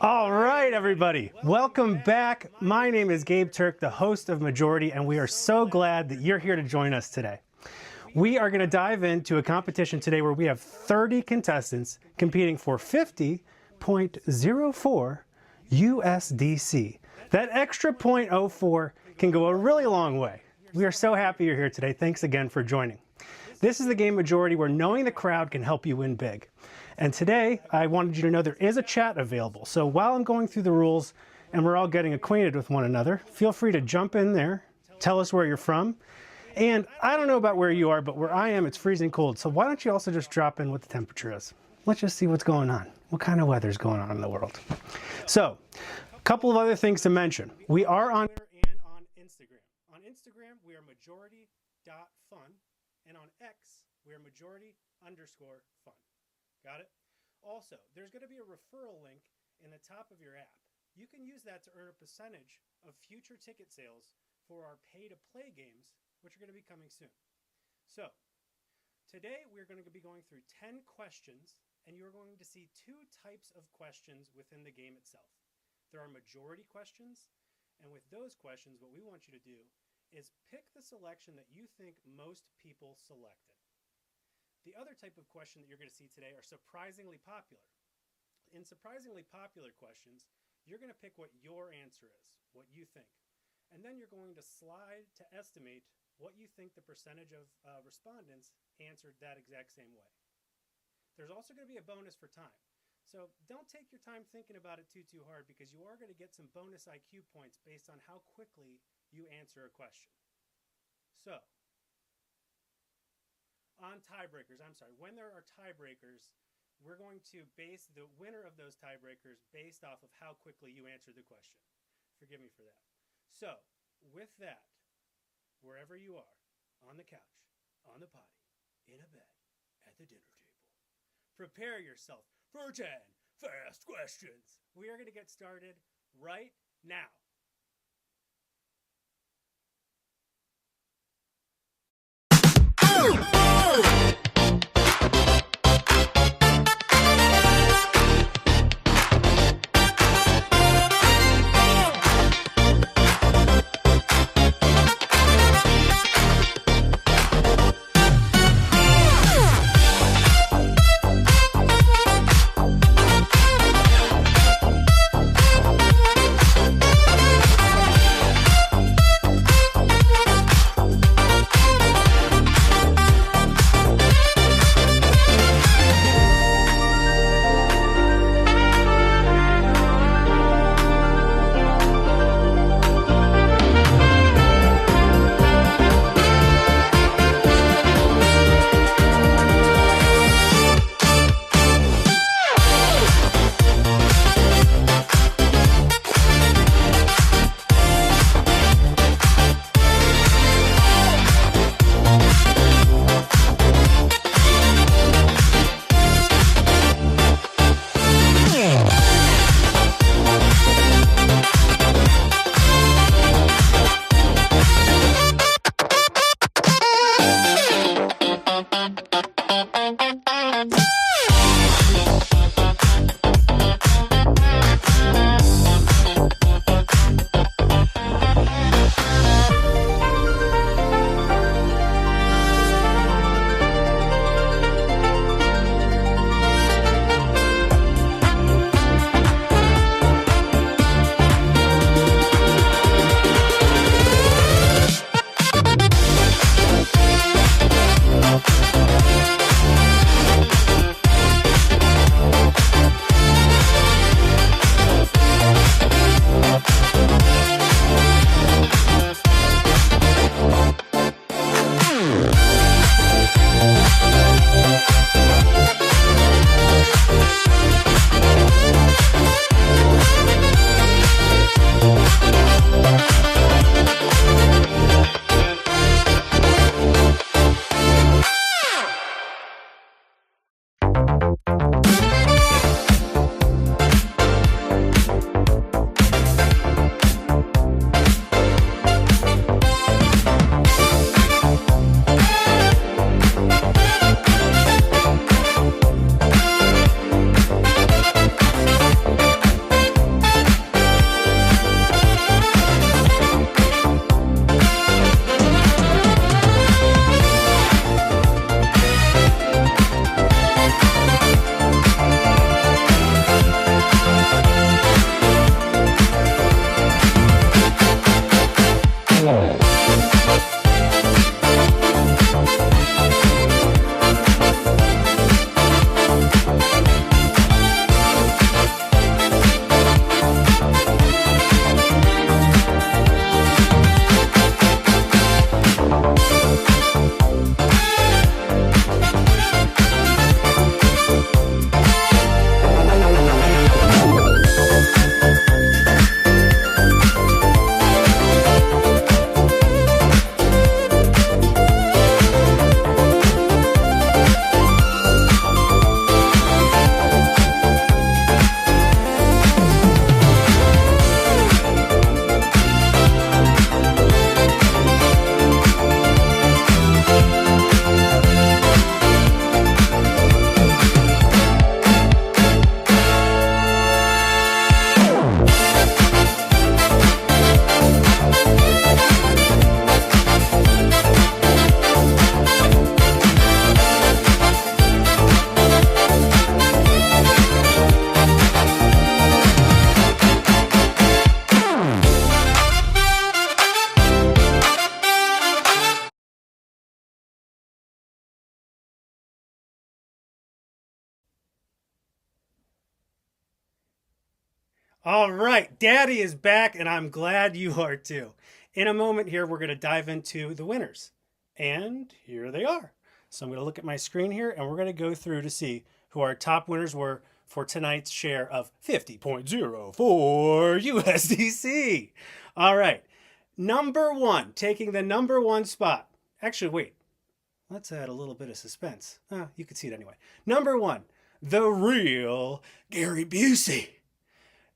All right, everybody, welcome back. My name is Gabe Turk, the host of Majority, and we are so glad that you're here to join us today. We are going to dive into a competition today where we have 30 contestants competing for 50.04 USDC. That extra 0.04 can go a really long way. We are so happy you're here today. Thanks again for joining. This is the game Majority where knowing the crowd can help you win big. And today, I wanted you to know there is a chat available. So while I'm going through the rules and we're all getting acquainted with one another, feel free to jump in there, tell us where you're from. And I don't know about where you are, but where I am, it's freezing cold. So why don't you also just drop in what the temperature is? Let's just see what's going on. What kind of weather's going on in the world? So, a couple of other things to mention. We are on Twitter and on Instagram. On Instagram, we are majority.fun. And on X, we are majority_fun. Got it? Also, there's going to be a referral link in the top of your app. You can use that to earn a percentage of future ticket sales for our pay-to-play games, which are going to be coming soon. So, today we're going to be going through 10 questions, and you're going to see two types of questions within the game itself. There are majority questions, and with those questions, what we want you to do is pick the selection that you think most people selected. The other type of question that you're going to see today are surprisingly popular. In surprisingly popular questions, you're going to pick what your answer is, what you think. And then you're going to slide to estimate what you think the percentage of respondents answered that exact same way. There's also going to be a bonus for time. So don't take your time thinking about it too hard, because you are going to get some bonus IQ points based on how quickly you answer a question. So, on tiebreakers, when there are tiebreakers, we're going to base the winner of those tiebreakers based off of how quickly you answer the question. Forgive me for that. So, with that, wherever you are, on the couch, on the potty, in a bed, at the dinner table, prepare yourself for 10 fast questions. We are going to get started right now. All right, Daddy is back, and I'm glad you are too. In a moment here, we're going to dive into the winners. And here they are. So I'm going to look at my screen here, and we're going to go through to see who our top winners were for tonight's share of 50.04 USDC. All right, number one, taking the number one spot. Actually, wait, let's add a little bit of suspense. You can see it anyway. Number one, the real Gary Busey.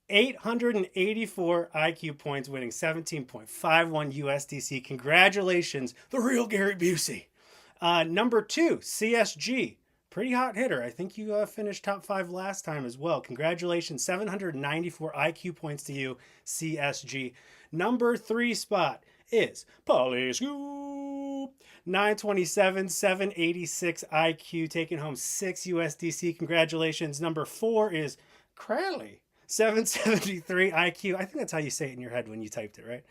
884 IQ points, winning 17.51 USDC. Congratulations, the real Gary Busey. Number two, CSG. Pretty hot hitter. I think you finished top 5 last time as well. Congratulations, 794 IQ points to you, CSG. Number 3 spot is Polyscoop. 927, 786 IQ, taking home 6 USDC. Congratulations. Number 4 is Crowley. 773 IQ. I think that's how you say it in your head when you typed it, right?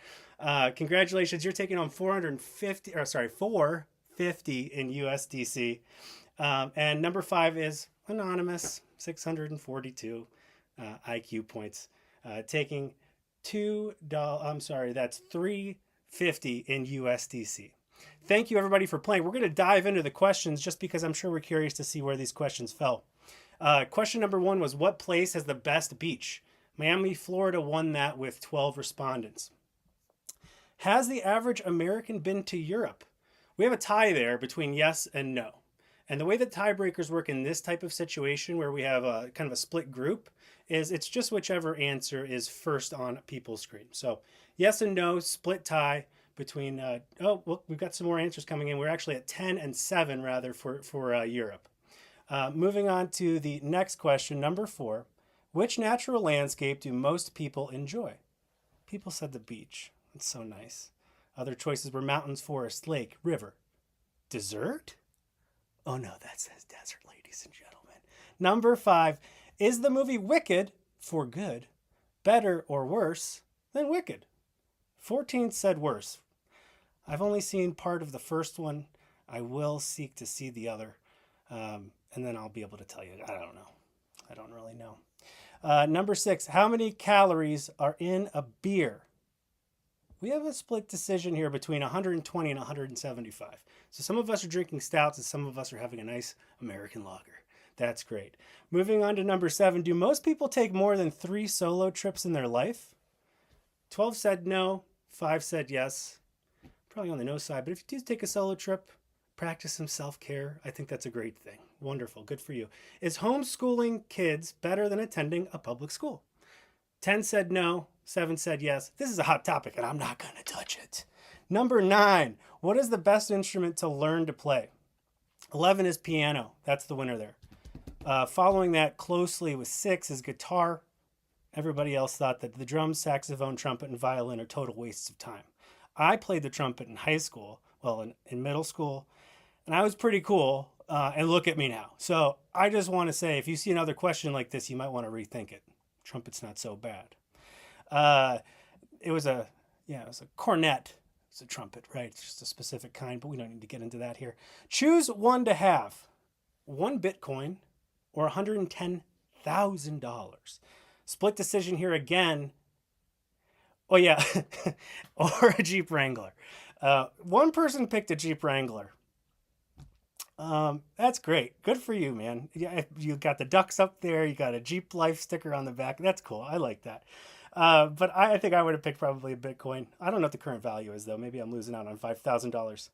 Congratulations, you're taking home 450 in USDC. And number 5 is Anonymous, 642 IQ points, taking that's 350 in USDC. Thank you everybody for playing. We're going to dive into the questions just because I'm sure we're curious to see where these questions fell. Question number 1 was, what place has the best beach? Miami, Florida won that with 12 respondents. Has the average American been to Europe? We have a tie there between yes and no. And the way that tiebreakers work in this type of situation where we have a kind of a split group is it's just whichever answer is first on people's screen. So yes and no, split tie between, we've got some more answers coming in. We're actually at 10 and 7 rather for Europe. Moving on to the next question, number 4. Which natural landscape do most people enjoy? People said the beach. It's so nice. Other choices were mountains, forest, lake, river. Desert? Oh no, that says desert, ladies and gentlemen. Number 5. Is the movie Wicked, for good, better or worse than Wicked? 14 said worse. I've only seen part of the first one. I will seek to see the other. And then I'll be able to tell you. I don't know. I don't really know. Number 6, how many calories are in a beer? We have a split decision here between 120 and 175. So some of us are drinking stouts and some of us are having a nice American lager. That's great. Moving on to number 7, do most people take more than 3 solo trips in their life? 12 said no, 5 said yes. Probably on the no side, but if you do take a solo trip, practice some self-care. I think that's a great thing. Wonderful. Good for you. Is homeschooling kids better than attending a public school? 10 said no. 7 said yes. This is a hot topic, and I'm not going to touch it. Number 9. What is the best instrument to learn to play? 11 is piano. That's the winner there. Following that closely with 6 is guitar. Everybody else thought that the drums, saxophone, trumpet, and violin are total wastes of time. I played the trumpet in high school, in middle school, and I was pretty cool, and look at me now. So I just want to say, if you see another question like this, you might want to rethink it. Trumpet's not so bad. It was a cornet. It's a trumpet, right? It's just a specific kind, but we don't need to get into that here. Choose one to have. 1 Bitcoin or $110,000. Split decision here again. Oh yeah, or a Jeep Wrangler. One person picked a Jeep Wrangler. That's great. Good for you, man. You got the ducks up there. You got a Jeep Life sticker on the back. That's cool. I like that. But I think I would have picked probably a Bitcoin. I don't know what the current value is, though. Maybe I'm losing out on $5,000.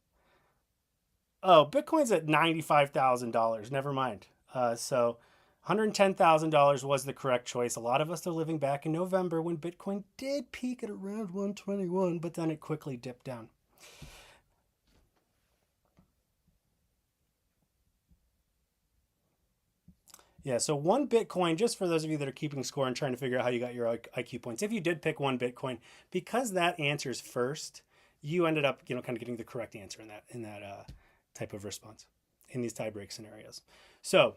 Oh, Bitcoin's at $95,000. Never mind. So $110,000 was the correct choice. A lot of us are living back in November when Bitcoin did peak at around 121, but then it quickly dipped down. Yeah, so 1 Bitcoin, just for those of you that are keeping score and trying to figure out how you got your IQ points, if you did pick 1 Bitcoin, because that answer's first, you ended up, kind of getting the correct answer in that type of response in these tiebreak scenarios. So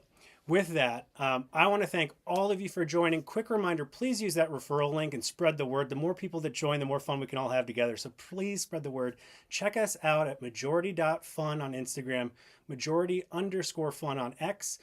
with that, I want to thank all of you for joining. Quick reminder, please use that referral link and spread the word. The more people that join, the more fun we can all have together. So please spread the word. Check us out at majority.fun on Instagram, majority_fun on X,